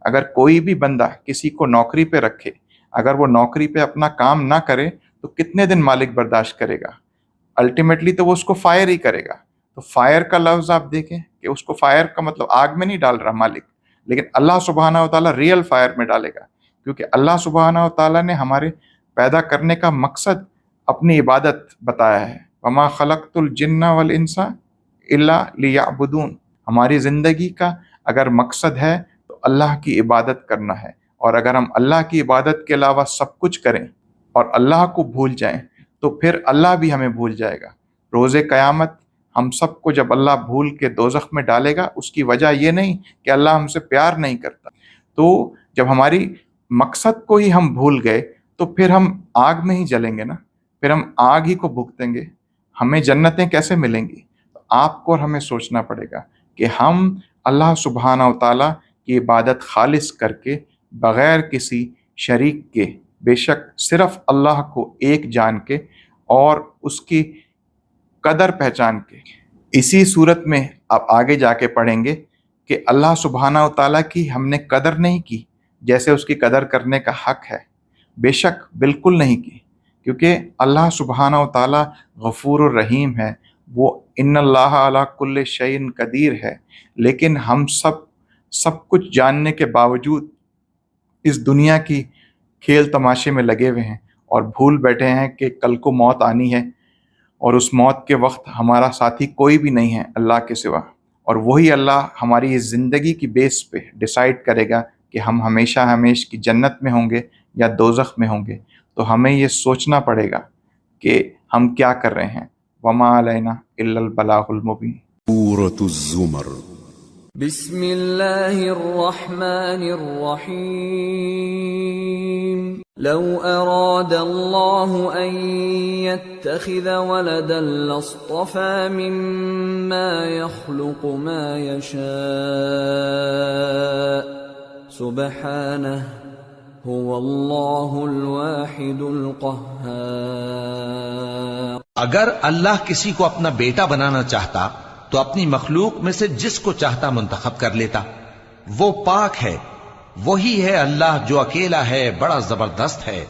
اگر کوئی بھی بندہ کسی کو نوکری پہ رکھے، اگر وہ نوکری پہ اپنا کام نہ کرے تو کتنے دن مالک برداشت کرے گا؟ الٹیمیٹلی تو وہ اس کو فائر ہی کرے گا۔ تو فائر کا لفظ آپ دیکھیں کہ اس کو فائر کا مطلب آگ میں نہیں ڈال رہا مالک، لیکن اللہ سبحانہ و تعالیٰ ریئل فائر میں ڈالے گا، کیونکہ اللہ سبحانہ و تعالیٰ نے ہمارے پیدا کرنے کا مقصد اپنی عبادت بتایا ہے۔ وما خلقت الجن والانس الا لیعبدون، ہماری زندگی کا اگر مقصد ہے تو اللہ کی عبادت کرنا ہے، اور اگر ہم اللہ کی عبادت کے علاوہ سب کچھ کریں اور اللہ کو بھول جائیں تو پھر اللہ بھی ہمیں بھول جائے گا۔ روز قیامت ہم سب کو جب اللہ بھول کے دوزخ میں ڈالے گا، اس کی وجہ یہ نہیں کہ اللہ ہم سے پیار نہیں کرتا، تو جب ہماری مقصد کو ہی ہم بھول گئے تو پھر ہم آگ میں ہی جلیں گے نا، پھر ہم آگ ہی کو بھگتیں گے، ہمیں جنتیں کیسے ملیں گی؟ تو آپ کو اور ہمیں سوچنا پڑے گا کہ ہم اللہ سبحانہ و تعالیٰ کی عبادت خالص کر کے، بغیر کسی شریک کے، بے شک صرف اللہ کو ایک جان کے اور اس کی قدر پہچان کے، اسی صورت میں آپ آگے جا کے پڑھیں گے کہ اللہ سبحانہ و تعالیٰ کی ہم نے قدر نہیں کی جیسے اس کی قدر کرنے کا حق ہے، بے شک بالکل نہیں کی، کیونکہ اللہ سبحانہ و تعالیٰ غفور الرحیم ہے، وہ ان اللہ علی کل شیء قدیر ہے، لیکن ہم سب کچھ جاننے کے باوجود اس دنیا کی کھیل تماشے میں لگے ہوئے ہیں اور بھول بیٹھے ہیں کہ کل کو موت آنی ہے، اور اس موت کے وقت ہمارا ساتھی کوئی بھی نہیں ہے اللہ کے سوا، اور وہی اللہ ہماری اس زندگی کی بیس پہ ڈیسائیڈ کرے گا کہ ہم ہمیشہ ہمیشہ کی جنت میں ہوں گے یا دوزخ میں ہوں گے۔ تو ہمیں یہ سوچنا پڑے گا کہ ہم کیا کر رہے ہیں۔ وما علینا الا البلاغ المبین۔ سورة الزمر۔ بسم اللہ الرحمن الرحیم۔ لو اراد اللہ ان يتخذ ولدا لاصطفى مما يخلق ما يشاء سبحانہ هو اللہ الواحد القہار۔ اگر اللہ کسی کو اپنا بیٹا بنانا چاہتا تو اپنی مخلوق میں سے جس کو چاہتا منتخب کر لیتا، وہ پاک ہے، وہی ہے اللہ جو اکیلا ہے، بڑا زبردست ہے۔